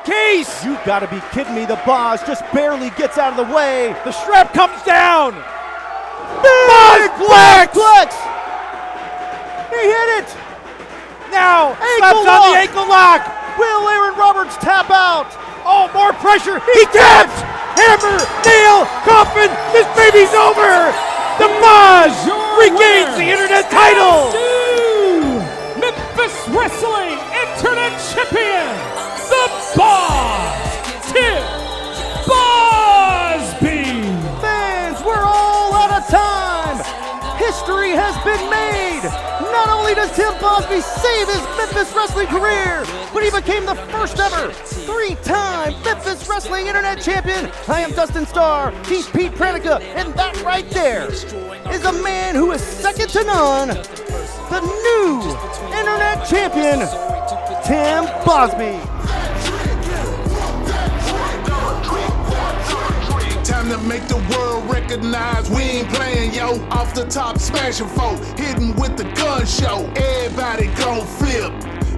case! You gotta be kidding me. The Boz just barely gets out of the way. The strap comes down! Big Flex! He hit it! Now, Ankle slaps on the lock. ankle lock! Will Aaron Roberts tap out? Oh, more pressure! He taps! Hammer, nail, coffin! This baby's over! The Boz regains the internet title! Memphis Wrestling Internet Champion, the Boz, Tim Bosby. Fans, we're all out of time. History has been made. Not only does Tim Bosby save his Memphis wrestling career, but he became the first ever three-time Memphis Wrestling Internet Champion. I am Dustin Starr, he's Pete Pranica, and that right there is a man who is second to none, the new Internet Champion, Tim Bosby. Time to make the world recognize we ain't playing, yo. Off the top, smashing folk, hitting with the gun show. Everybody gon' flip,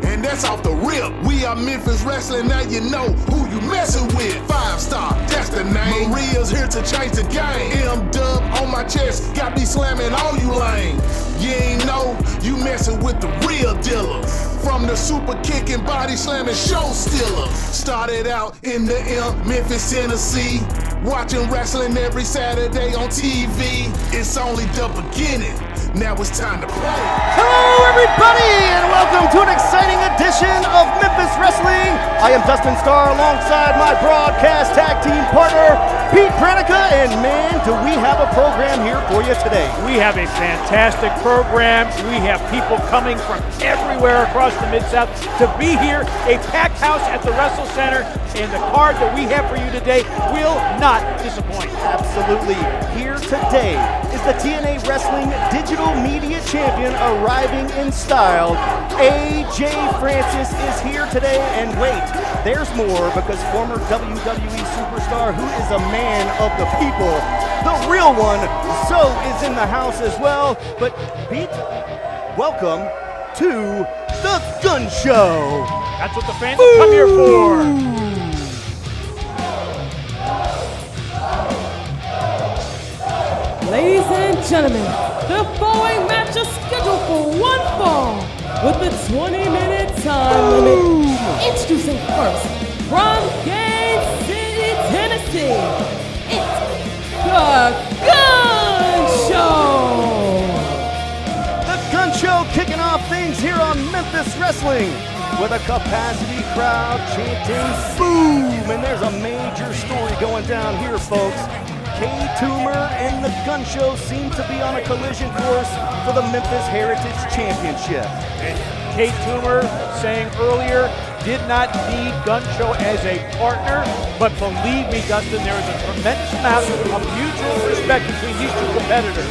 and that's off the rip. We are Memphis Wrestling, now you know who you messing with. 5-star, that's the name. Maria's here to change the game. M-Dub on my chest, got me slamming on you lame. You ain't know, you messing with the real dealer. From the super kicking, body slamming show stealer. Started out in the M, Memphis, Tennessee. Watching wrestling every Saturday on TV. It's only the beginning. Now it's time to play. Hello, everybody, and welcome to an exciting edition of Memphis Wrestling. I am Dustin Starr alongside my broadcast tag team partner, Pete Pranica, and man, do we have a program here for you today. We have a fantastic program. We have people coming from everywhere across the Mid-South to be here. A packed house at the Wrestle Center, and the card that we have for you today will not disappoint. Absolutely. Here today is the TNA Wrestling Digital Media Champion arriving in style. AJ Francis is here today, and wait, there's more, because former WWE superstar who is a man of the people, the real one, Zoe is in the house as well. But Pete, welcome to the Gun Show. That's what the fans have come here for. Ladies and gentlemen, the following match is scheduled for one fall with a 20-minute time limit. Introducing first, from Kansas City, Tennessee, it's the Gun Show. The Gun Show kicking off things here on Memphis Wrestling with a capacity crowd chanting boom. And there's a major story going down here, folks. K-Toomer and the Gun Show seem to be on a collision course for the Memphis Heritage Championship. And K-Toomer saying earlier, did not need Gun Show as a partner, but believe me, Dustin, there is a tremendous amount of mutual respect between these two competitors.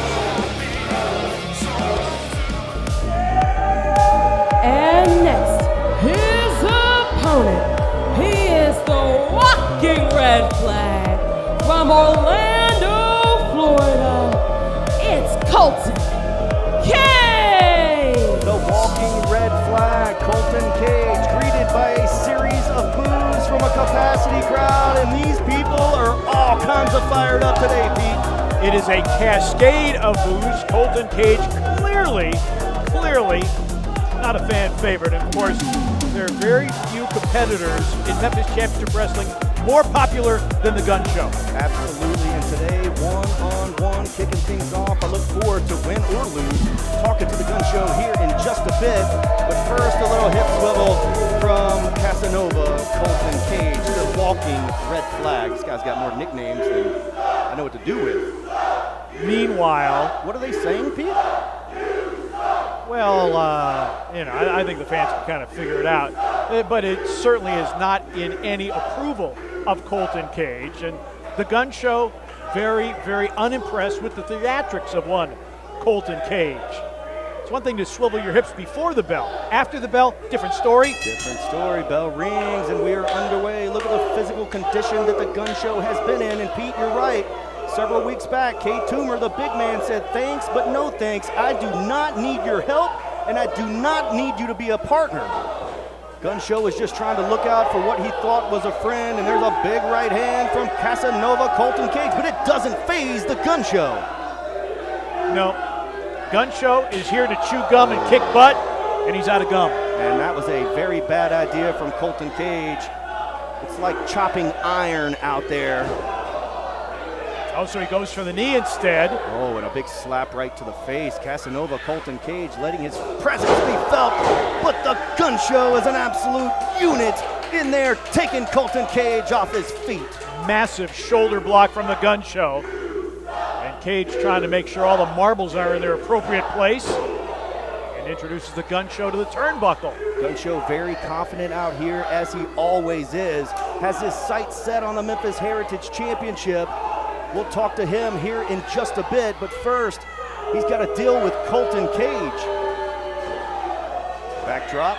And next, his opponent. He is the walking red flag from Orlando, Florida. It's Colton Cage. The walking red flag, Colton Cage, greeted by a series of boos from a capacity crowd, and these people are all kinds of fired up today, Pete. It is a cascade of boos. Colton Cage clearly not a fan favorite. And of course, there are very few competitors in Memphis Championship Wrestling more popular than the Gun Show. Absolutely, and today, one-on-one, kicking things off. I look forward to win or lose, talking to the Gun Show here in just a bit. But first, a little hip swivel from Casanova, Colton Cage, the walking red flag. This guy's got more nicknames than I know what to do with. Meanwhile, what are they saying, Pete? well, I think the fans can kind of figure it out. But it certainly is not in any approval of Colton Cage. And the Gun Show, very, very unimpressed with the theatrics of one Colton Cage. It's one thing to swivel your hips before the bell. After the bell, different story. Different story. Bell rings and we are underway. Look at the physical condition that the Gun Show has been in. And Pete, you're right. Several weeks back, K-Toomer, the big man, said, thanks, but no thanks. I do not need your help, and I do not need you to be a partner. Gunshow was just trying to look out for what he thought was a friend, and there's a big right hand from Casanova Colton Cage, but it doesn't faze the Gunshow. No, Gunshow is here to chew gum and kick butt, and he's out of gum. And that was a very bad idea from Colton Cage. It's like chopping iron out there. Oh, so he goes for the knee instead. Oh, and a big slap right to the face. Casanova Colton Cage letting his presence be felt, but the Gunshow is an absolute unit in there, taking Colton Cage off his feet. Massive shoulder block from the Gunshow. And Cage trying to make sure all the marbles are in their appropriate place. And introduces the Gunshow to the turnbuckle. Gunshow very confident out here, as he always is. Has his sights set on the Memphis Heritage Championship. We'll talk to him here in just a bit, but first, he's got to deal with Colton Cage. Backdrop.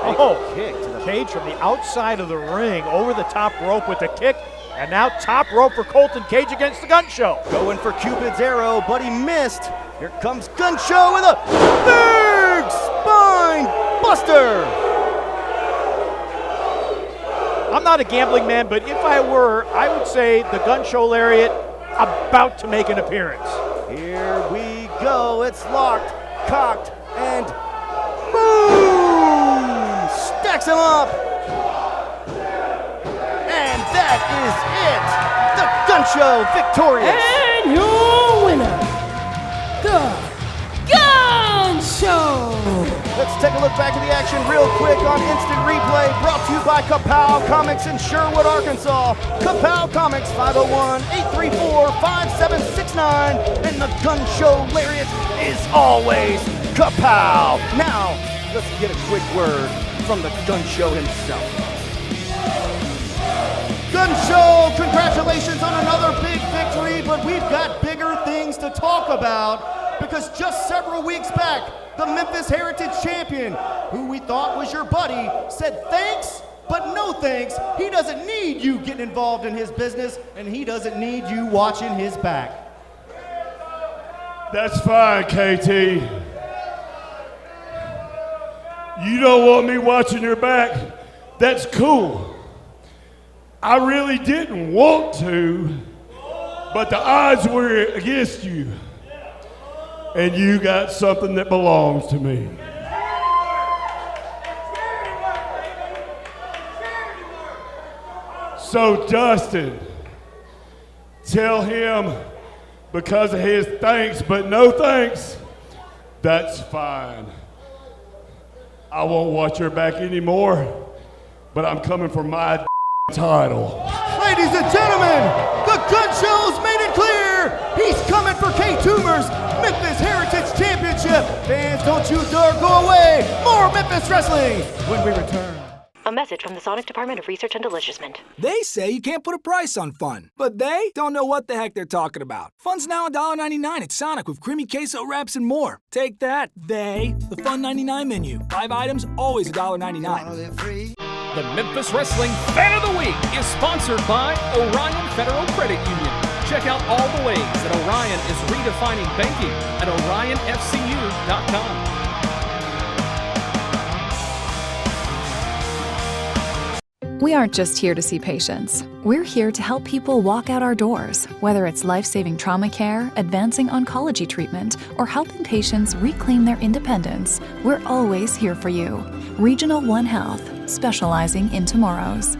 Oh, kick to the Cage from the outside of the ring, over the top rope with the kick, and now top rope for Colton Cage against the Gunshow. Going for Cupid's arrow, but he missed. Here comes Gunshow with a big spine buster. I'm not a gambling man, but if I were, I would say the Gunshow lariat about to make an appearance. Here we go. It's locked, cocked, and boom! Stacks him up. And that is it. The Gunshow victorious. And your winner, the Gunshow. Let's take a look back at the action real quick on instant replay, brought to you by Kapow Comics in Sherwood, Arkansas. Kapow Comics, 501-834-5769. And the Gunshow lariat is always Kapow. Now, let's get a quick word from the Gunshow himself. Gunshow, congratulations on another big victory, but we've got bigger things to talk about, because just several weeks back, the Memphis Heritage Champion, who we thought was your buddy, said thanks, but no thanks. He doesn't need you getting involved in his business, and he doesn't need you watching his back. That's fine, KT. You don't want me watching your back? That's cool. I really didn't want to, but the odds were against you. And you got something that belongs to me. So Dustin, tell him, because of his thanks but no thanks, that's fine. I won't watch your back anymore, but I'm coming for my title. Ladies and gentlemen, the Gunshow's made it clear. He's coming for K-Toomer's Memphis Heritage Championship. Fans, don't you dare go away. More Memphis Wrestling when we return. A message from the Sonic Department of Research and Deliciousment. They say you can't put a price on fun, but they don't know what the heck they're talking about. Fun's now $1.99 at Sonic with creamy queso wraps and more. Take that, they. The Fun 99 menu. 5 items, always $1.99. The Memphis Wrestling Fan of the Week is sponsored by Orion Federal Credit Union. Check out all the ways that Orion is redefining banking at orionfcu.com. We aren't just here to see patients. We're here to help people walk out our doors, whether it's life-saving trauma care, advancing oncology treatment, or helping patients reclaim their independence. We're always here for you. Regional One Health, specializing in tomorrows.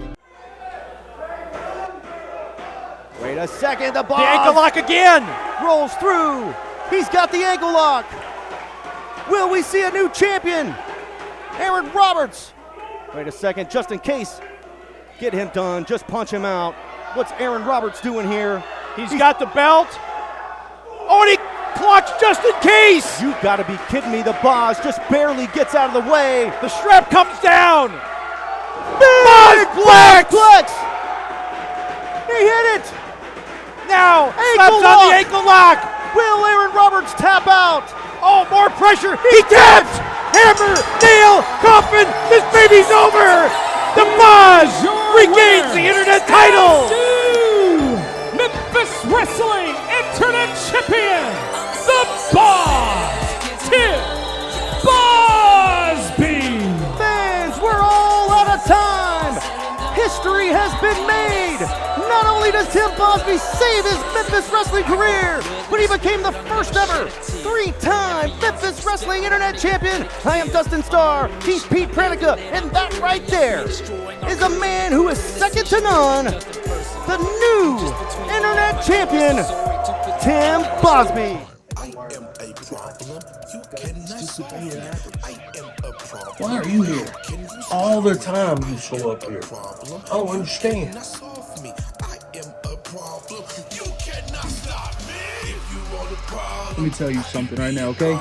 Wait a second, the The ankle lock again! rolls through. He's got the ankle lock. Will we see a new champion? Aaron Roberts. Wait a second, just in case. Get him done, just punch him out. What's Aaron Roberts doing here? He's got the belt. Oh, and he clocks just in case! You gotta be kidding me, the Boz just barely gets out of the way. The strap comes down! Boz Flex! He hit it! Now, Ankle slaps on lock! the ankle lock! Will Aaron Roberts tap out? Oh, more pressure! He taps! Hammer, nail, coffin, this baby's over! The Boz regains the Internet title! Memphis Wrestling Internet Champion, the Boz, Tim Bosby! Fans, has been made! Not only does Tim Bosby save his Memphis Wrestling career, but he became the first ever 3-time Memphis Wrestling Internet Champion. I am Dustin Starr, he's Pete Pranica, and that right there is a man who is second to none, the new Internet Champion, Tim Bosby. Why are you here? All the time you show up here. I don't understand. Let me tell you something right now, okay?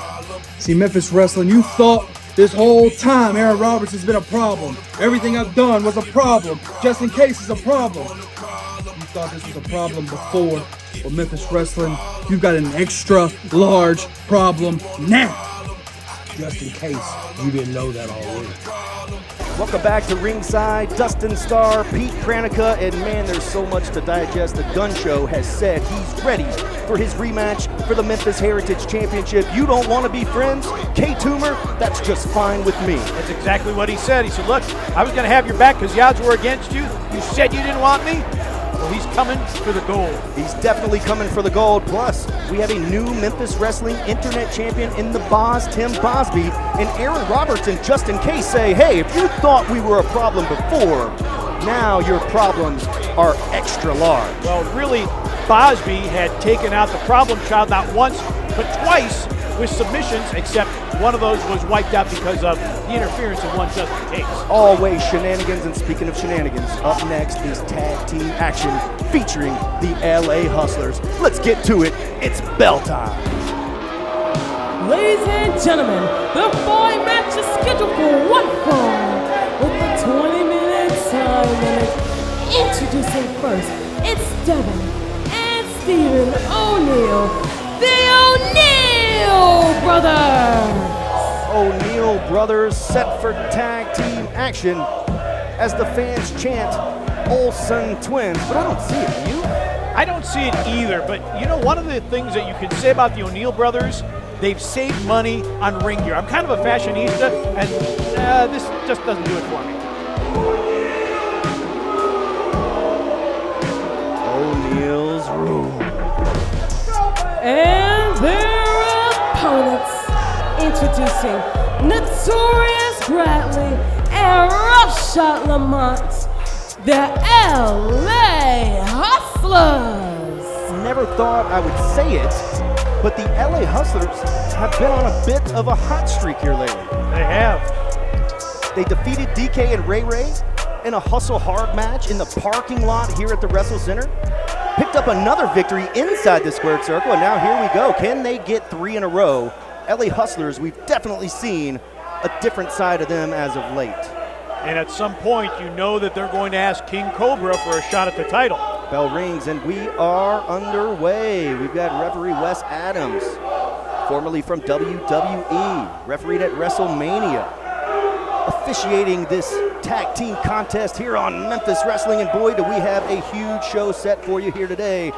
See, Memphis Wrestling, you thought this whole time Aaron Roberts has been a problem. Everything I've done was a problem. Just in case it's a problem. You thought this was a problem before. Well, Memphis Wrestling, you've got an extra large problem now. Just in case you didn't know that already. Welcome back to Ringside. Dustin Starr, Pete Pranica, and man, there's so much to digest. The Gun Show has said he's ready for his rematch for the Memphis Heritage Championship. You don't want to be friends? K-Toomer, that's just fine with me. That's exactly what he said. He said, look, I was going to have your back because the odds were against you. You said you didn't want me. Well, he's coming for the gold. He's definitely coming for the gold. Plus, we have a new Memphis Wrestling Internet Champion in the Boz, Tim Bosby, and Aaron Roberts and Justin Case say, hey, if you thought we were a problem before, now your problems are extra large. Well, really, Bosby had taken out the problem child not once, but twice with submissions, except one of those was wiped out because of the interference of one Justin Case. Always shenanigans, and speaking of shenanigans, up next is tag team action featuring the LA Hustlers. Let's get to it. It's Belle time. Ladies and gentlemen, the 5 matches scheduled for one fall with the 20-minute time limit. Introducing first, it's Devin and Steven O'Neal, the O'Neal Brothers. O'Neal Brothers set for tag team action as the fans chant Olsen Twins, but I don't see it. You? I don't see it either, but you know, one of the things that you can say about the O'Neal Brothers, they've saved money on ring gear. I'm kind of a fashionista, and this just doesn't do it for me. O'Neal's room. And their opponents, introducing Notorious Bradley and Roughshot Lamont, the LA Hustlers. Never thought I would say it, but the LA Hustlers have been on a bit of a hot streak here lately. They have. They defeated DK and Ray Ray in a hustle hard match in the parking lot here at the Wrestle Center. Picked up another victory inside the squared circle, and now here we go. Can they get 3 in a row? LA Hustlers, we've definitely seen a different side of them as of late. And at some point, you know that they're going to ask King Cobra for a shot at the title. Bell rings, and we are underway. We've got referee Wes Adams, formerly from WWE, refereed at WrestleMania, officiating this tag team contest here on Memphis Wrestling, and boy, do we have a huge show set for you here today.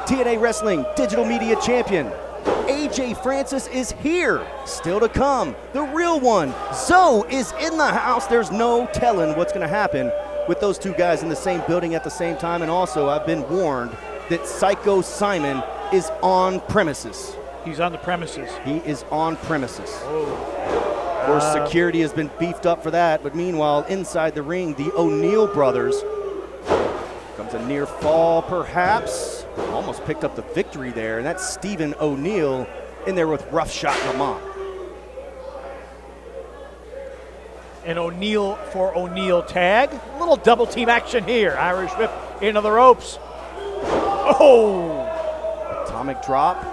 TNA Wrestling Digital Media Champion AJ Francis is here. Still to come, the real one, Zoe, is in the house. There's no telling what's going to happen with those two guys in the same building at the same time, and also I've been warned that Psycho Simon is on premises. He's on the premises. He is on premises. Oh. Of course, security has been beefed up for that, but meanwhile, inside the ring, the O'Neal brothers. Comes a near fall, perhaps. Almost picked up the victory there, and that's Stephen O'Neal in there with Roughshot Lamont. An O'Neal for O'Neal tag. A little double team action here. Irish whip into the ropes. Oh! Atomic drop.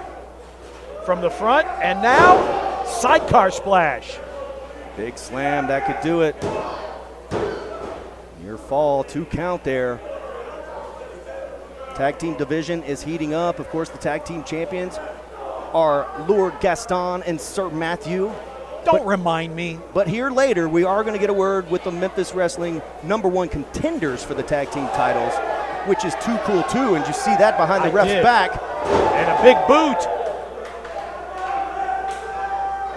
From the front, and now sidecar splash. Big slam, that could do it. Near fall, 2 count there. Tag team division is heating up. Of course, the tag team champions are Lord Gaston and Sir Matthew. Don't remind me. But here later, we are going to get a word with the Memphis Wrestling #1 contenders for the tag team titles, which is Too Cool 2, and you see that behind the ref's back. And a big boot.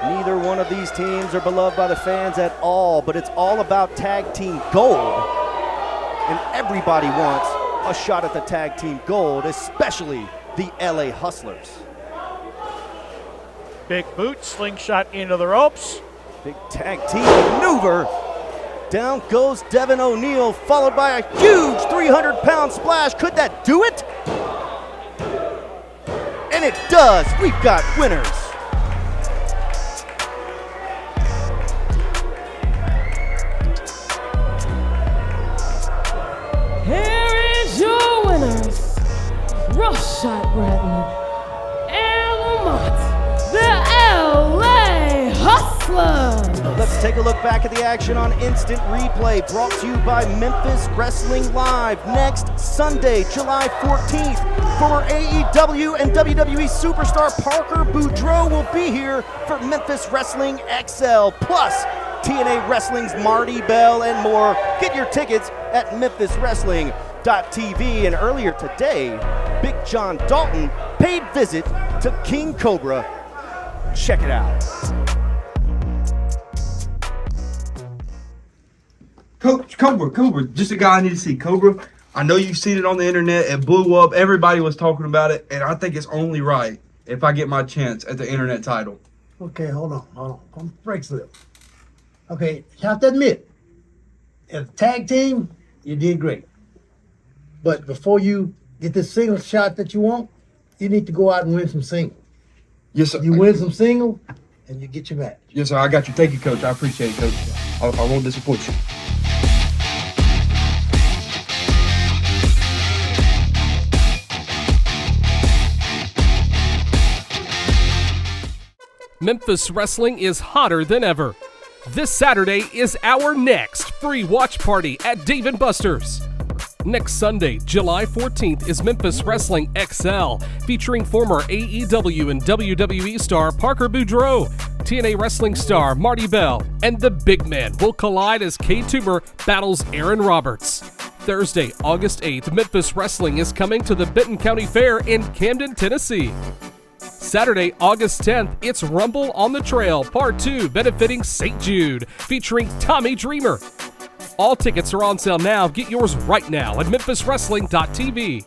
Neither one of these teams are beloved by the fans at all, but it's all about tag team gold. and everybody wants a shot at the tag team gold, especially the LA Hustlers. Big boot, slingshot into the ropes. Big tag team maneuver. Down goes Devin O'Neal, followed by a huge 300-pound splash. Could that do it? And it does. We've got winners. Here is your winners, Roughshot Bratton and Marti, the LA Hustlers. Let's take a look back at the action on Instant Replay, brought to you by Memphis Wrestling Live. Next Sunday, July 14th, former AEW and WWE superstar Parker Boudreaux will be here for Memphis Wrestling XL, plus TNA Wrestling's Marti, Belle, and more. Get your tickets at memphiswrestling.tv. And earlier today, Big John Dalton paid visit to King Cobra. Check it out. Coach, Cobra, just a guy I need to see. Cobra, I know you've seen it on the internet. It blew up. Everybody was talking about it, and I think it's only right if I get my chance at the internet title. Okay, hold on. Break slip. Okay, you have to admit, as a tag team, you did great. But before you get this single shot that you want, you need to go out and win some singles. Yes, sir. You win some singles, and you get your match. Yes, sir. I got you. Thank you, Coach. I appreciate it, Coach. I won't disappoint you. Memphis Wrestling is hotter than ever. This Saturday is our next free watch party at Dave & Buster's. Next Sunday, July 14th, is Memphis Wrestling XL, featuring former AEW and WWE star Parker Boudreaux, TNA Wrestling star Marti, Belle, and the big man will collide as K-Toomer battles Aaron Roberts. Thursday, August 8th, Memphis Wrestling is coming to the Benton County Fair in Camden, Tennessee. Saturday, August 10th, it's Rumble on the Trail, Part 2, benefiting St. Jude, featuring Tommy Dreamer. All tickets are on sale now. Get yours right now at memphiswrestling.tv.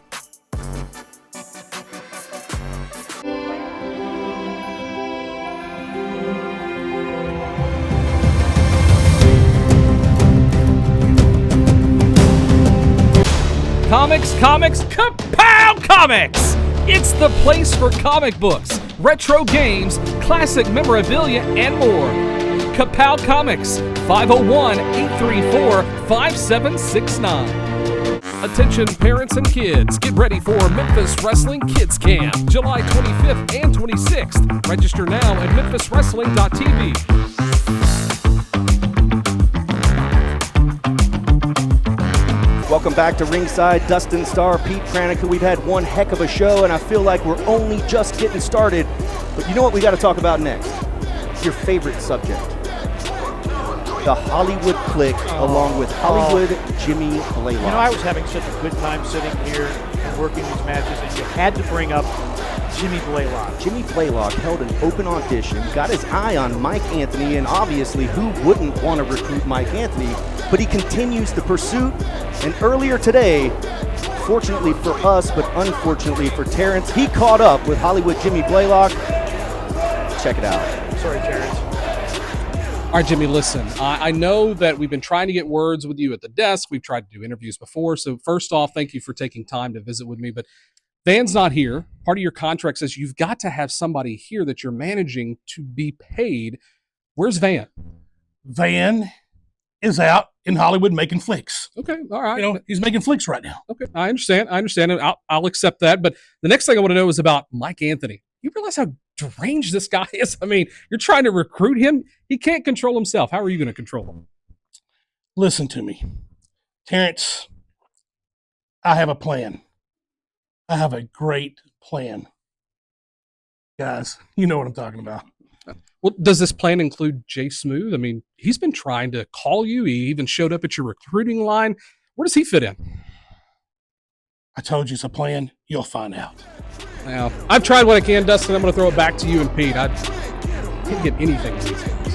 Comics, Kapow Comics! It's the place for comic books, retro games, classic memorabilia, and more. Kapow Comics, 501-834-5769. Attention parents and kids, get ready for Memphis Wrestling Kids Camp, July 25th and 26th. Register now at memphiswrestling.tv. Welcome back to Ringside. Dustin Starr, Pete Pranica. We've had one heck of a show, and I feel like we're only just getting started. But you know what we got to talk about next? Your favorite subject. The Hollywood Clique, along with Hollywood Jimmy Blaylock. You know, I was having such a good time sitting here and working these matches, and you had to bring up Jimmy Blaylock. Jimmy Blaylock held an open audition, got his eye on Mike Anthony, and obviously who wouldn't want to recruit Mike Anthony, but he continues the pursuit. And earlier today, fortunately for us, but unfortunately for Terrence, he caught up with Hollywood Jimmy Blaylock. Check it out. Sorry, Terrence. All right, Jimmy, listen, I know that we've been trying to get words with you at the desk. We've tried to do interviews before. So first off, thank you for taking time to visit with me. But Van's not here. Part of your contract says you've got to have somebody here that you're managing to be paid. Where's Van? Van is out in Hollywood making flicks. Okay, all right. You know, he's making flicks right now. Okay, I understand. And I'll accept that. But the next thing I want to know is about Mike Anthony. You realize how deranged this guy is? I mean, you're trying to recruit him. He can't control himself. How are you going to control him? Listen to me, Terrence. I have a plan. I have a great plan. Guys, you know what I'm talking about. Well, does this plan include Jay Smooth? I mean, he's been trying to call you. He even showed up at your recruiting line. Where does he fit in? I told you it's a plan. You'll find out. Now, I've tried what I can, Dustin. I'm going to throw it back to you and Pete. I can't get anything with these guys.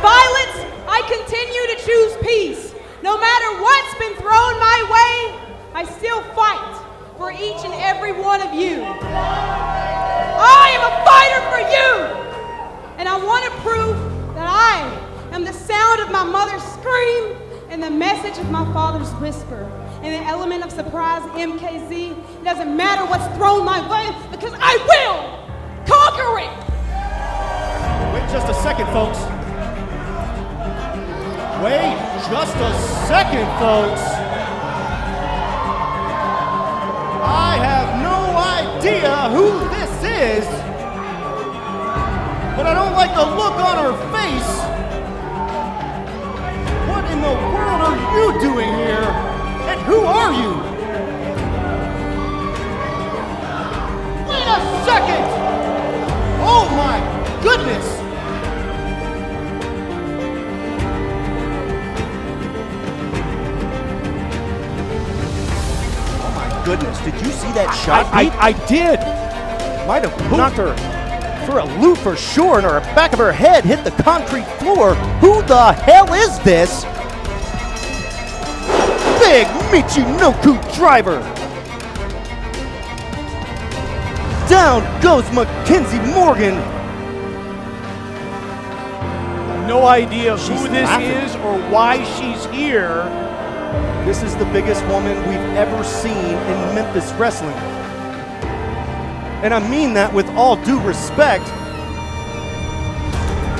violence, I continue to choose peace. No matter what's been thrown my way, I still fight for each and every one of you. I am a fighter for you, and I want to prove that I am the sound of my mother's scream and the message of my father's whisper. And the element of surprise, MKZ, it doesn't matter what's thrown my way, because I will conquer it! Wait just a second, folks. Wait just a second, folks. I have no idea who this is, but I don't like the look on her face. What in the world are you doing here? And who are you? Wait a second! Oh my goodness! Goodness, did you see that shot? I did. Might have knocked her for a loop for sure, and her back of her head hit the concrete floor. Who the hell is this? Big Michinoku driver. Down goes Mackenzie Morgan. No idea who this is or why she's here. This is the biggest woman we've ever seen in Memphis wrestling. And I mean that with all due respect.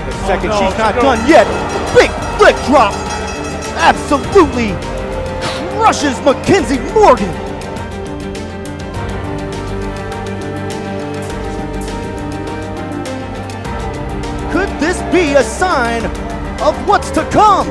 The second she's not done yet. Big flick drop. Absolutely crushes Mackenzie Morgan. Could this be a sign of what's to come?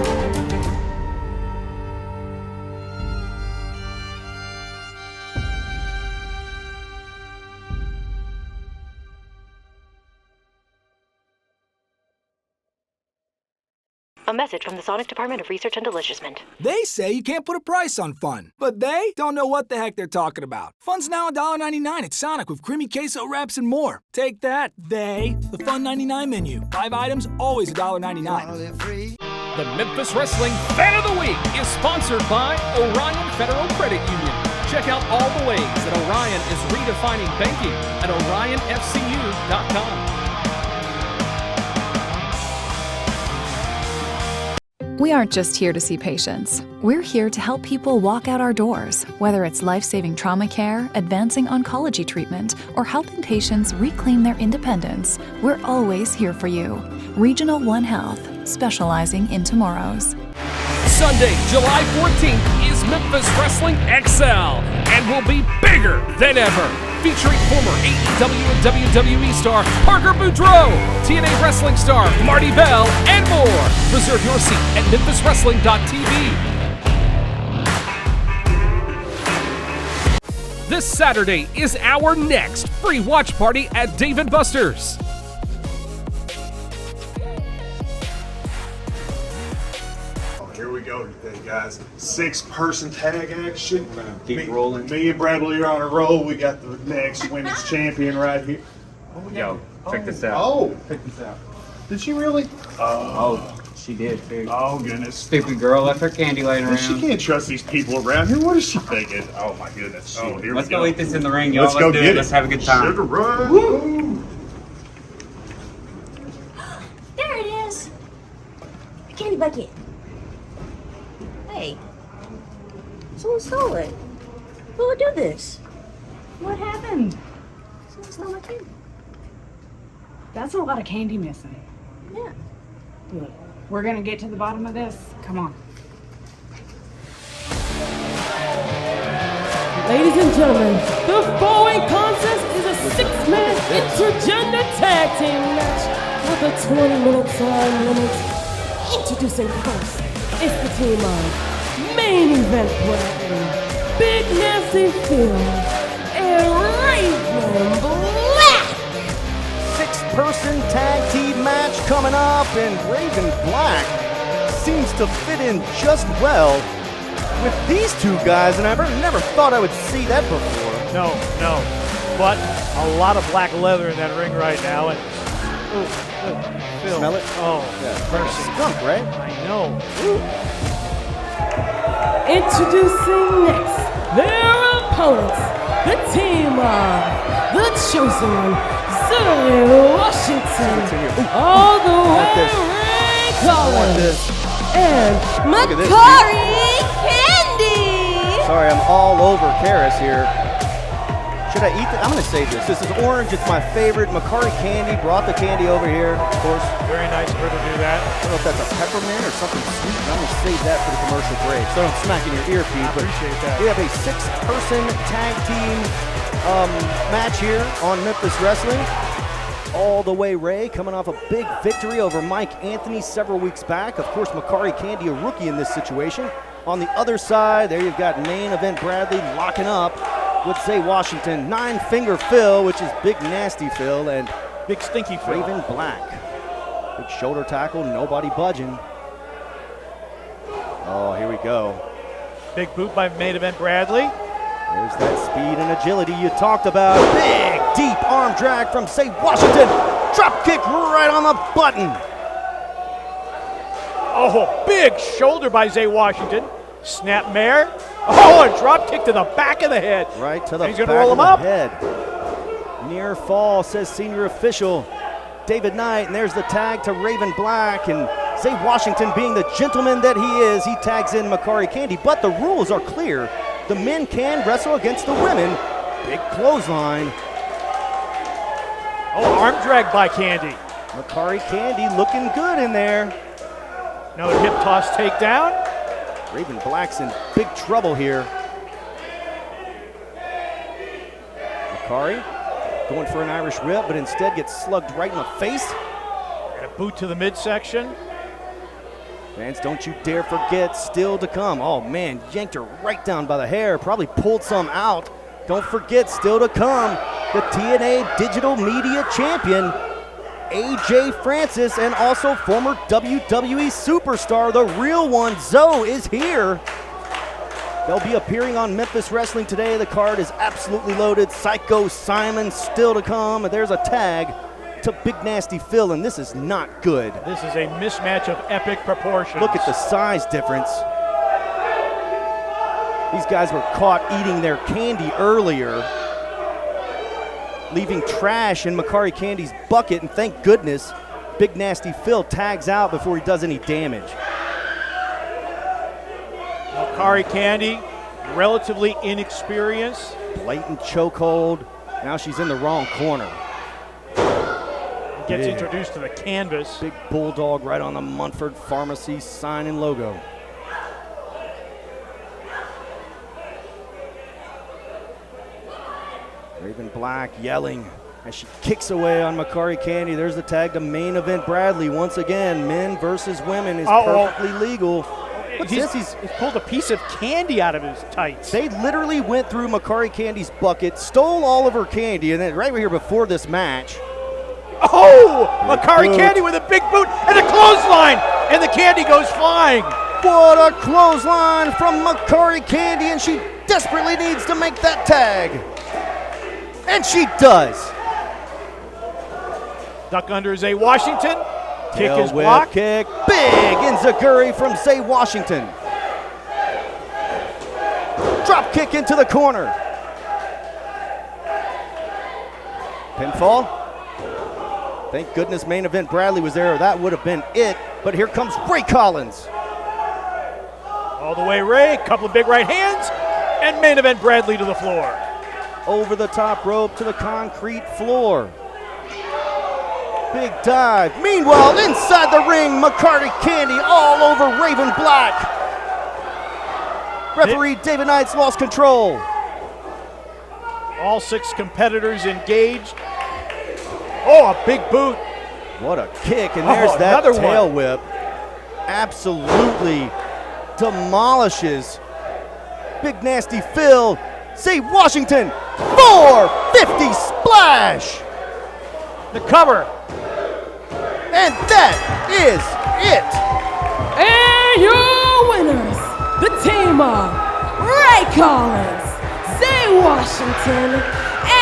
A message from the Sonic Department of Research and Deliciousment. They say you can't put a price on fun, but they don't know what the heck they're talking about. Fun's now $1.99 at Sonic with creamy queso wraps and more. Take that, they. The Fun 99 menu. 5 items, always $1.99. The Memphis Wrestling Fan of the Week is sponsored by Orion Federal Credit Union. Check out all the ways that Orion is redefining banking at orionfcu.com. We aren't just here to see patients. We're here to help people walk out our doors, whether it's life-saving trauma care, advancing oncology treatment, or helping patients reclaim their independence. We're always here for you. Regional One Health, specializing in tomorrows. Sunday, July 14th is Memphis Wrestling XL and will be bigger than ever. Featuring former AEW and WWE star Parker Boudreaux, TNA wrestling star Marti, Belle, and more. Reserve your seat at memphiswrestling.tv. This Saturday is our next free watch party at Dave & Buster's. Here we go today, guys. 6-person tag action. Keep rolling. Me and Bradley are on a roll. We got the next women's champion right here. Yo, check this out. Oh, check this out. Did she really? Oh, she did too. Oh, goodness. Stupid girl left her candy laying around. She can't trust these people around here. What is she thinking? Oh, my goodness. Oh, here Let's we go. go eat this in the ring, y'all. Let's go do get it. it. Let's have a good time. Sugar run. Woo. There it is. A candy bucket. Hey, someone stole it. Who would do this? What happened? Someone stole my candy. That's a lot of candy missing. Yeah. Look, we're gonna get to the bottom of this. Come on. Ladies and gentlemen, the following contest is a 6-man intergender tag team match with a 20-minute time limit. Introducing first, it's the team of Main Event Bradley, Big Nasty Phil, and Raven Black. 6-person tag team match coming up, and Raven Black seems to fit in just well with these two guys, and I never thought I would see that before. No, but a lot of black leather in that ring right now, and ooh, Phil. Smell it? Oh, Yeah. mercy. Skunk, right? I know. Introducing next their opponents, the team of the Chosen One, Zay Washington, all the way Ray Collins, and Makari Candy. Sorry, I'm all over Karis here. Should I eat it? I'm going to save this. This is orange. It's my favorite. Makari Candy brought the candy over here, of course. Very nice of her to do that. I don't know if that's a peppermint or something sweet. I'm going to save that for the commercial break. So I'm smacking your earpiece. I appreciate that. We have a 6-person tag team match here on Memphis Wrestling. All the way Ray coming off a big victory over Mike Anthony several weeks back. Of course, Makari Candy, a rookie in this situation. On the other side, there you've got main event Bradley locking up with Zay Washington. 9-finger Phil, which is Big Nasty Phil, and Big Stinky Phil. Raven Black. Big shoulder tackle, nobody budging. Oh, here we go. Big boot by main event Bradley. There's that speed and agility you talked about. Big, deep arm drag from Zay Washington. Drop kick right on the button. Oh, big shoulder by Zay Washington. Snap mare. Oh, a drop kick to the back of the head. Right to the He's gonna back roll of him the up. head. Near fall, says senior official David Knight, and there's the tag to Raven Black, and Zay Washington, being the gentleman that he is, he tags in Makari Candy, but the rules are clear. The men can wrestle against the women. Big clothesline. Oh, arm drag by Candy. Makari Candy looking good in there. Another hip toss takedown. Raven Black's in big trouble here. Makari going for an Irish whip, but instead gets slugged right in the face. And a boot to the midsection. Fans, don't you dare forget, still to come. Oh man, yanked her right down by the hair, probably pulled some out. Don't forget, still to come, the TNA Digital Media Champion, AJ Francis, and also former WWE superstar, the REAL1 NZO, is here. They'll be appearing on Memphis Wrestling today. The card is absolutely loaded. Psycho Simon still to come. There's a tag to Big Nasty Phil, and this is not good. This is a mismatch of epic proportions. Look at the size difference. These guys were caught eating their candy earlier, leaving trash in Makari Candy's bucket, and thank goodness Big Nasty Phil tags out before he does any damage. Makari Candy, relatively inexperienced. Blatant chokehold. Now she's in the wrong corner. Gets introduced to the canvas. Big bulldog right on the Munford Pharmacy sign and logo. Raven Black yelling as she kicks away on Makari Candy. There's the tag to main event Bradley. Once again, men versus women is perfectly legal. What's this? He's pulled a piece of candy out of his tights. They literally went through Makari Candy's bucket, stole all of her candy, and then right here before this match. Oh! Makari Candy with a big boot and a clothesline! And the candy goes flying. What a clothesline from Makari Candy, and she desperately needs to make that tag. And she does. Duck under Zay Washington. Kick Tail is whip blocked. kick. Big enziguri from Zay Washington. Drop kick into the corner. Pinfall. Thank goodness main event Bradley was there, or that would have been it. But here comes Ray Collins. All the way Ray, couple of big right hands, and main event Bradley to the floor. Over the top rope to the concrete floor. Big dive. Meanwhile, inside the ring, Makari Candy all over Raven Black. Referee David Knight's lost control. All 6 competitors engaged. Oh, a big boot. What a kick, and there's that tail whip. Absolutely demolishes Big Nasty Phil. Zay Washington, 450 splash. The cover. And that is it. And your winners, the team of Ray Collins, Zay Washington,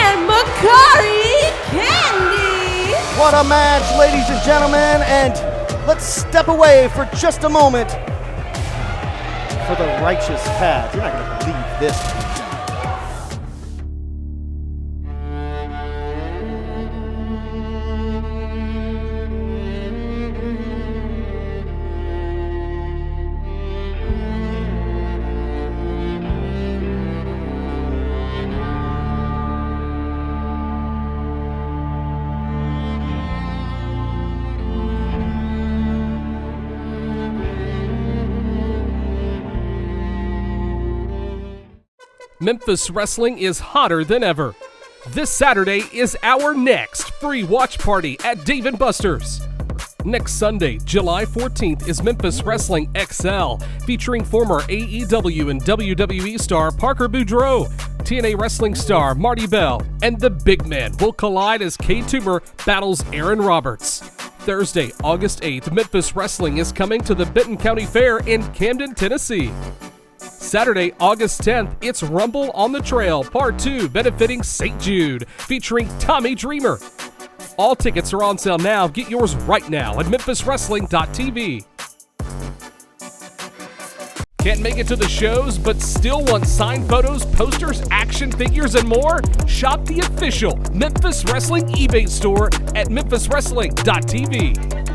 and Makari Candy. What a match, ladies and gentlemen, and let's step away for just a moment for the righteous path. You're not going to believe this. Memphis Wrestling is hotter than ever. This Saturday is our next free watch party at Dave & Buster's. Next Sunday, July 14th, is Memphis Wrestling XL, featuring former AEW and WWE star Parker Boudreaux, TNA wrestling star Marti Belle, and the big man will collide as K-Toomer battles Aaron Roberts. Thursday, August 8th, Memphis Wrestling is coming to the Benton County Fair in Camden, Tennessee. Saturday, August 10th, it's Rumble on the Trail, Part 2, benefiting St. Jude, featuring Tommy Dreamer. All tickets are on sale now. Get yours right now at memphiswrestling.tv. Can't make it to the shows, but still want signed photos, posters, action figures, and more? Shop the official Memphis Wrestling eBay store at memphiswrestling.tv.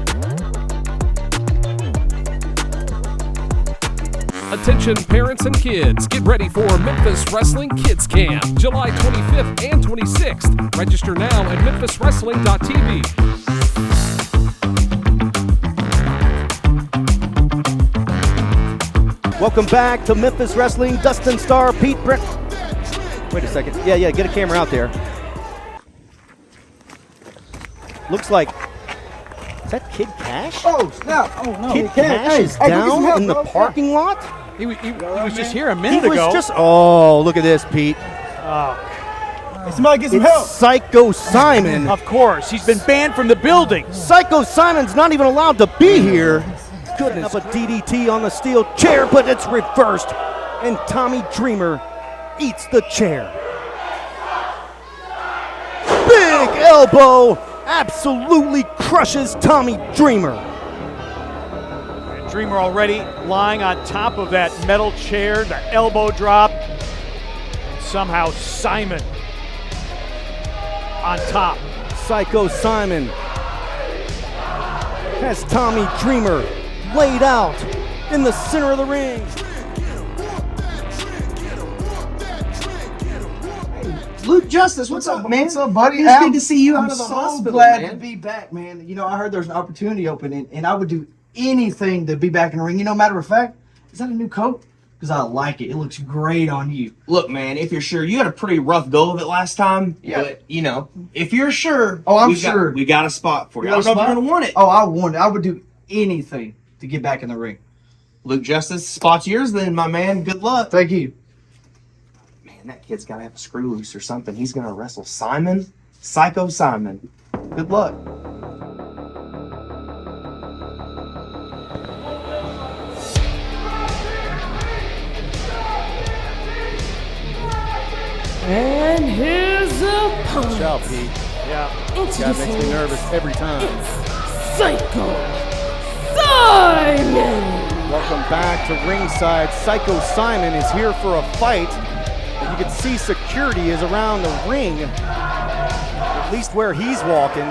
Attention parents and kids, get ready for Memphis Wrestling Kids Camp, July 25th and 26th. Register now at memphiswrestling.tv. Welcome back to Memphis Wrestling. Dustin Starr, Pete Brent. Wait a second. Yeah, get a camera out there. Looks like, is that Kid Cash? Oh, snap. Oh, no. Kid Cash is down in the parking lot? He was just here a minute ago. Oh, look at this, Pete. Oh. Somebody get some help. Psycho Simon. Of course, he's been banned from the building. Psycho Simon's not even allowed to be here. Goodness. Up a DDT on the steel chair, but it's reversed. And Tommy Dreamer eats the chair. Big elbow absolutely crushes Tommy Dreamer. Dreamer already lying on top of that metal chair, the elbow drop. And somehow Simon on top. Psycho Simon has Tommy Dreamer laid out in the center of the ring. Luke Justice, what's up, man? What's up, buddy? It's good to see you out of the so hospital, glad man. to be back, man. You know, I heard there's an opportunity open, and I would do anything to be back in the ring. You know, matter of fact, is that a new coat? Because I like it. It looks great on you. Look, man, if you're sure, you had a pretty rough go of it last time. Yeah. But, you know, if you're sure, I'm sure. We got a spot for you. I got don't a know if you're spot? going to want it. Oh, I want it. I would do anything to get back in the ring. Luke Justice, spot's yours then, my man. Good luck. Thank you. Man, that kid's got to have a screw loose or something. He's going to wrestle Simon, Psycho Simon. Good luck. And here's a punch. Watch out, Pete. Yeah. That makes me nervous every time. Psycho Simon. Welcome back to ringside. Psycho Simon is here for a fight. And you can see security is around the ring, at least where he's walking.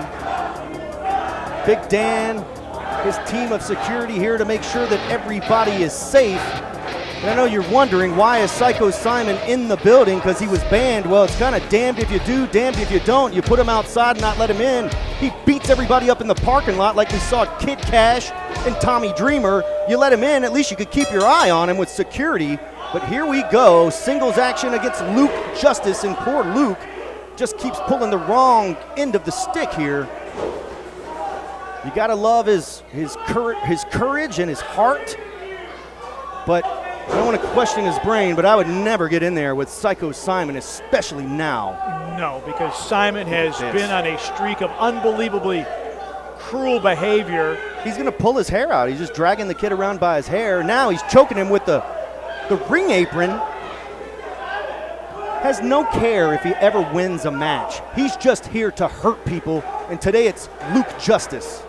Big Dan, his team of security here to make sure that everybody is safe. And I know you're wondering, why is Psycho Simon in the building? Because he was banned. Well, it's kind of damned if you do, damned if you don't. You put him outside and not let him in. He beats everybody up in the parking lot like we saw Kid Cash and Tommy Dreamer. You let him in, at least you could keep your eye on him with security. But here we go, singles action against Luke Justice, and poor Luke just keeps pulling the wrong end of the stick here. You gotta love his courage and his heart, but I don't want to question his brain, but I would never get in there with Psycho Simon, especially now. No, because Simon has been on a streak of unbelievably cruel behavior. He's going to pull his hair out. He's just dragging the kid around by his hair. Now he's choking him with the ring apron. Has no care if he ever wins a match. He's just here to hurt people and today it's Luke Justice.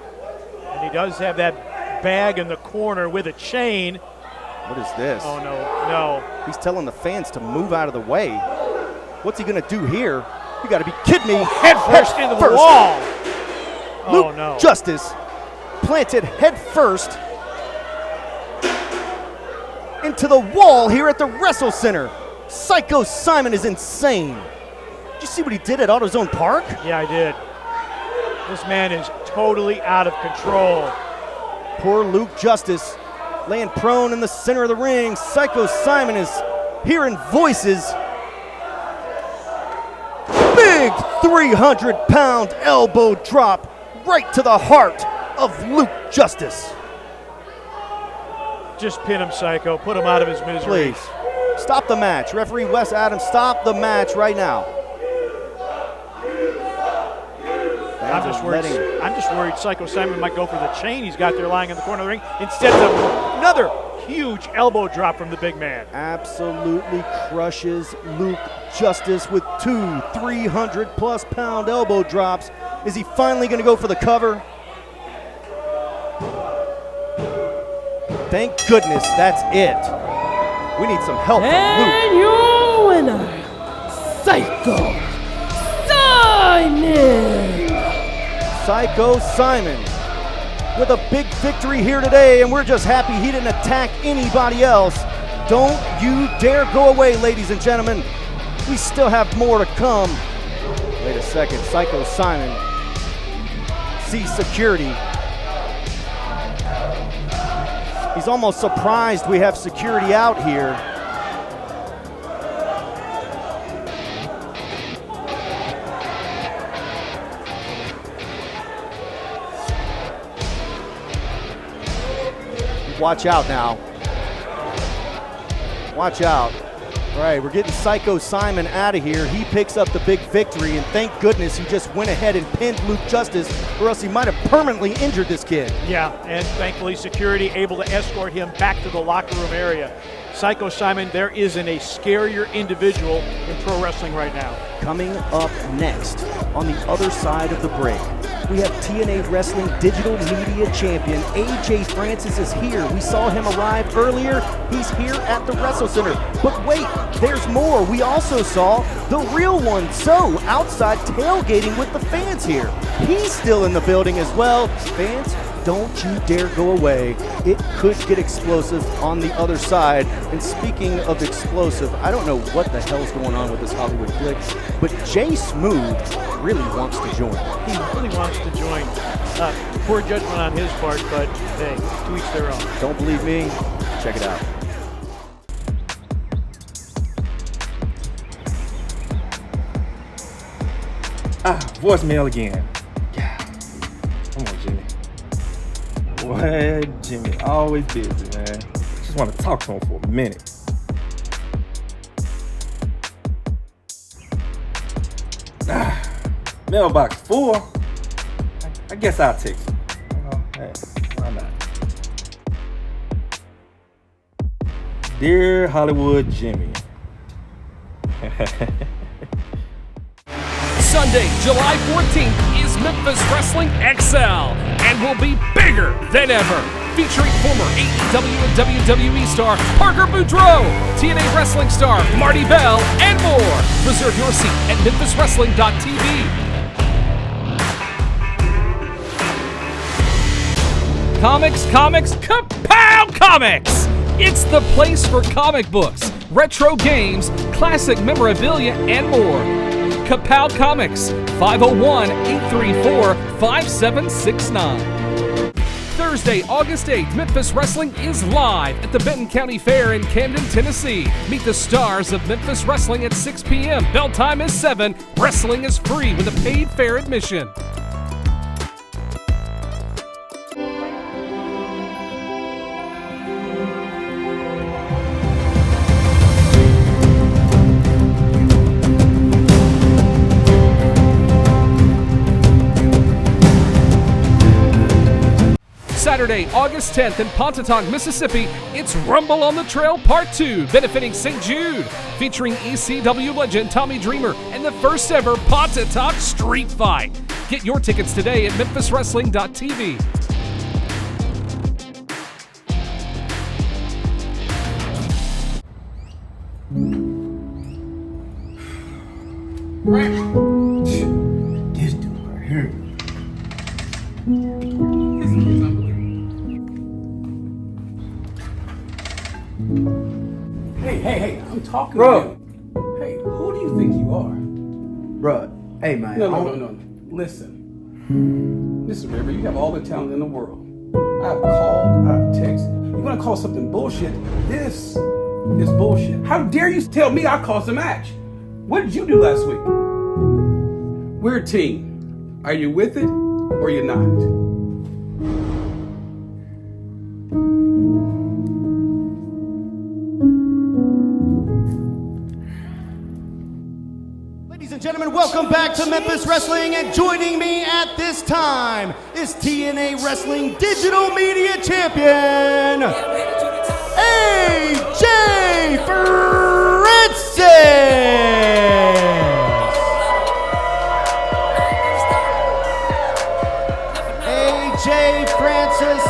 And he does have that bag in the corner with a chain. What is this? Oh, no. He's telling the fans to move out of the way. What's he going to do here? You got to be kidding me. Head first into the wall. Luke no. Justice planted head first into the wall here at the Wrestle Center. Psycho Simon is insane. Did you see what he did at AutoZone Park? Yeah, I did. This man is totally out of control. Poor Luke Justice laying prone in the center of the ring. Psycho Simon is hearing voices. Big 300-pound elbow drop right to the heart of Luke Justice. Just pin him, Psycho. Put him out of his misery. Please, stop the match. Referee Wes Adams, stop the match right now. I'm just worried Psycho Simon might go for the chain he's got there lying in the corner of the ring instead of another huge elbow drop from the big man. Absolutely crushes Luke Justice with 2 300-plus pound elbow drops. Is he finally going to go for the cover? Thank goodness that's it. We need some help from Luke. And your winner, Psycho Simon. Psycho Simon with a big victory here today, and we're just happy he didn't attack anybody else. Don't you dare go away, ladies and gentlemen. We still have more to come. Wait a second, Psycho Simon sees security. He's almost surprised we have security out here. Watch out now. Watch out. All right, we're getting Psycho Simon out of here. He picks up the big victory, and thank goodness he just went ahead and pinned Luke Justice, or else he might have permanently injured this kid. Yeah, and thankfully security able to escort him back to the locker room area. Psycho Simon, there isn't a scarier individual in pro wrestling right now. Coming up next, on the other side of the break, we have TNA Wrestling Digital Media Champion AJ Francis is here. We saw him arrive earlier. He's here at the Wrestle Center. But wait, there's more. We also saw the Real 1 NZO outside tailgating with the fans here. He's still in the building as well. Fans, don't you dare go away. It could get explosive on the other side. And speaking of explosive, I don't know what the hell's going on with this Hollywood Click, but Jay Smooth really wants to join. He really wants to join. Poor judgment on his part, but hey, to each their own. Don't believe me? Check it out. Voicemail again. Come on, Jimmy. What? Jimmy, always busy, man. Just want to talk to him for a minute. Mailbox 4. I guess I'll text him. Hey, why not? Dear Hollywood Jimmy. Sunday, July 14th is Memphis Wrestling XL and will be bigger than ever. Featuring former AEW and WWE star Parker Boudreaux, TNA Wrestling star Marti, Belle, and more. Reserve your seat at memphiswrestling.tv. Comics, Kapow Comics! It's the place for comic books, retro games, classic memorabilia, and more. Kapow Comics, 501-834-5769. Thursday, August 8th, Memphis Wrestling is live at the Benton County Fair in Camden, Tennessee. Meet the stars of Memphis Wrestling at 6 p.m. Bell time is 7. Wrestling is free with a paid fair admission. Saturday, August 10th in Pontotoc, Mississippi, it's Rumble on the Trail Part 2, benefiting St. Jude, featuring ECW legend Tommy Dreamer and the first ever Pontotoc Street Fight. Get your tickets today at memphiswrestling.tv. This dude right here. Hey, I'm talking Bro. to you. Hey, who do you think you are? Bruh, hey man. No. Listen, River, you have all the talent in the world. I've called, I've texted. You want to call something bullshit? This is bullshit. How dare you tell me I caused a match? What did you do last week? We're a team. Are you with it or you're not? Ladies and gentlemen, welcome back to Memphis Wrestling, and joining me at this time is TNA Wrestling Digital Media Champion, AJ Francis. AJ Francis,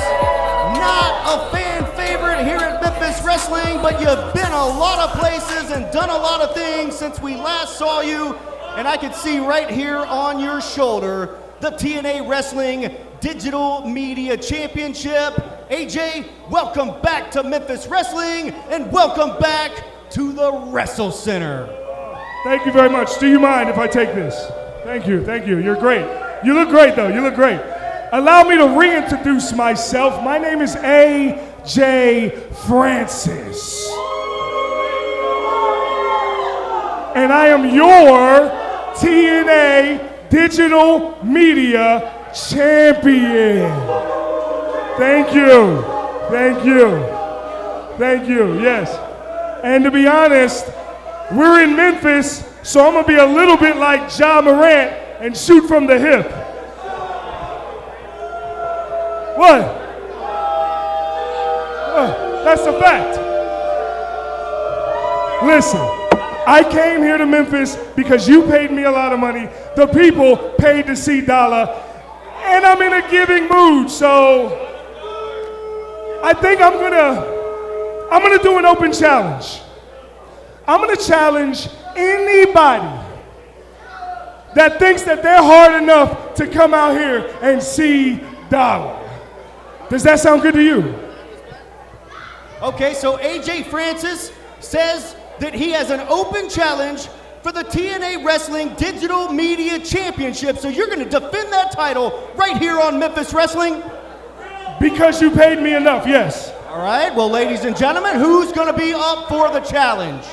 not a fan favorite here at Memphis Wrestling, but you've been a lot of places and done a lot of things since we last saw you. And I can see right here on your shoulder the TNA Wrestling Digital Media Championship. AJ, welcome back to Memphis Wrestling, and welcome back to the Wrestle Center. Thank you very much. Do you mind if I take this? Thank you. You're great. You look great, though. You look great. Allow me to reintroduce myself. My name is AJ Francis. And I am your TNA Digital Media Champion. Thank you, yes. And to be honest, we're in Memphis, so I'm gonna be a little bit like Ja Morant and shoot from the hip. What? That's a fact. Listen, I came here to Memphis because you paid me a lot of money. The people paid to see Dollar, and I'm in a giving mood, so I think I'm gonna do an open challenge. I'm gonna challenge anybody that thinks that they're hard enough to come out here and see Dollar. Does that sound good to you? Okay, so AJ Francis says that he has an open challenge for the TNA Wrestling Digital Media Championship. So you're going to defend that title right here on Memphis Wrestling? Because you paid me enough, yes. All right, well, ladies and gentlemen, who's going to be up for the challenge?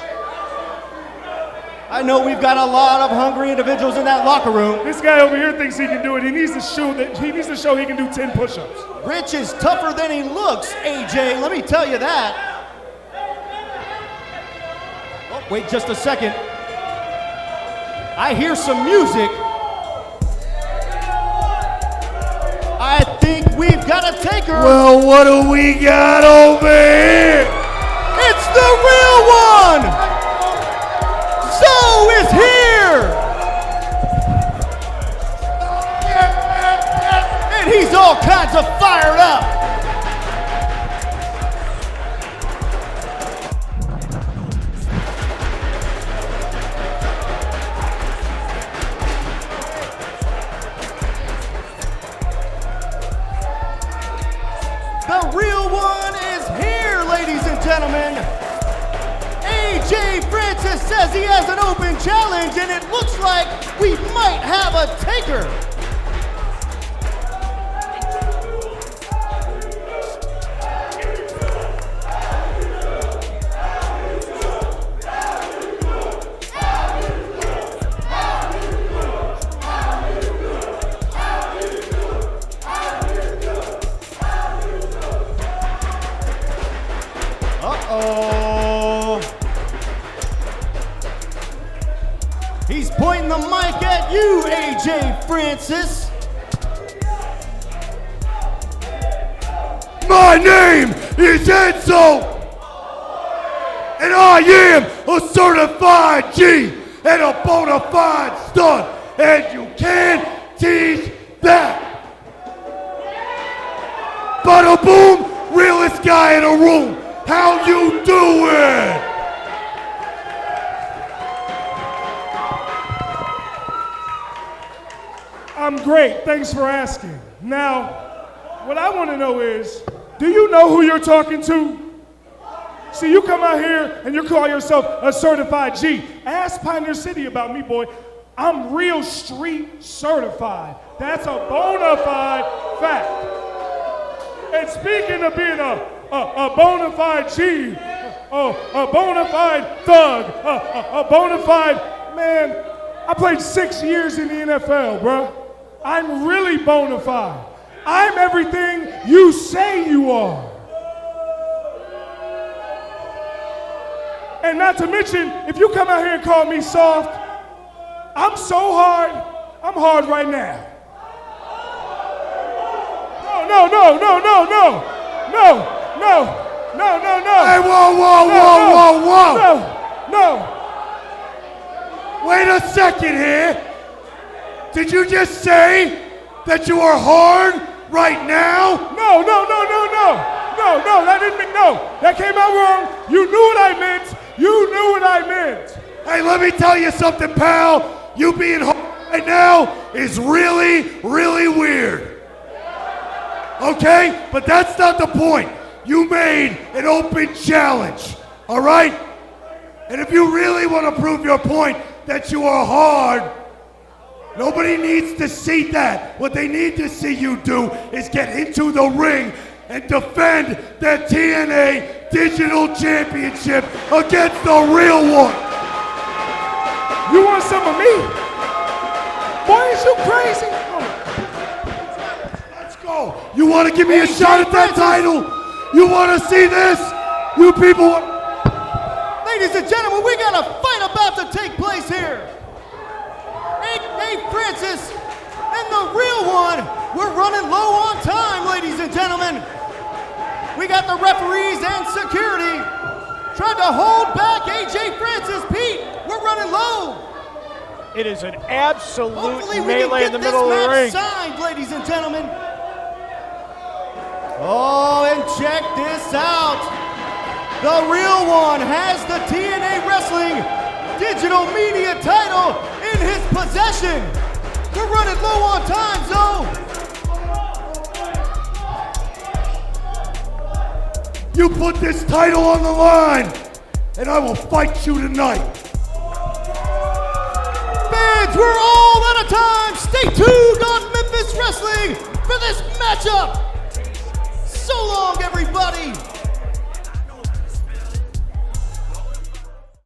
I know we've got a lot of hungry individuals in that locker room. This guy over here thinks he can do it. He needs to show he can do 10 push-ups. Rich is tougher than he looks, AJ. Let me tell you that. Oh, wait just a second. I hear some music. I think we've got a taker. Well, what do we got over here? It's the real one. ZO is here. And he's all kinds of fired up. The real one is here, ladies and gentlemen. AJ Francis says he has an open challenge, and it looks like we might have a taker. Uh-oh. He's pointing the mic at you, AJ Francis. My name is NZO, and I am a certified G and a bona fide stud, and you can't teach that. Bada boom, realest guy in a room. How you doing? I'm great, thanks for asking. Now, what I want to know is, do you know who you're talking to? See, you come out here and you call yourself a certified G. Ask Pioneer City about me, boy. I'm real street certified. That's a bona fide fact. And speaking of being a bona fide G, a bona fide thug, a bona fide, man, I played 6 years in the NFL, bro. I'm really bona fide. I'm everything you say you are. And not to mention, if you come out here and call me soft, I'm so hard, I'm hard right now. No. Hey, whoa. No. Wait a second here. Did you just say that you are hard right now? No, that didn't mean, no. That came out wrong. You knew what I meant. Hey, let me tell you something, pal. You being hard right now is really, really weird. Okay? But that's not the point. You made an open challenge, all right? And if you really want to prove your point that you are hard, nobody needs to see that. What they need to see you do is get into the ring and defend the TNA Digital Championship against the Real One. You want some of me? Boy, is you crazy? Let's go. You want to give me a shot at that title? You want to see this? You people. Ladies and gentlemen, we got a fight about to take place here. Hey, Francis and the Real One. We're running low on time, ladies and gentlemen. We got the referees and security trying to hold back AJ Francis. Pete, we're running low. It is an absolute melee in the middle of the ring. Signed, ladies and gentlemen. Oh, and check this out. The Real One has the TNA Wrestling Digital Media title in his possession. We're running low on time, Zoe. You put this title on the line, and I will fight you tonight. Fans, we're all out of time. Stay tuned on Memphis Wrestling for this matchup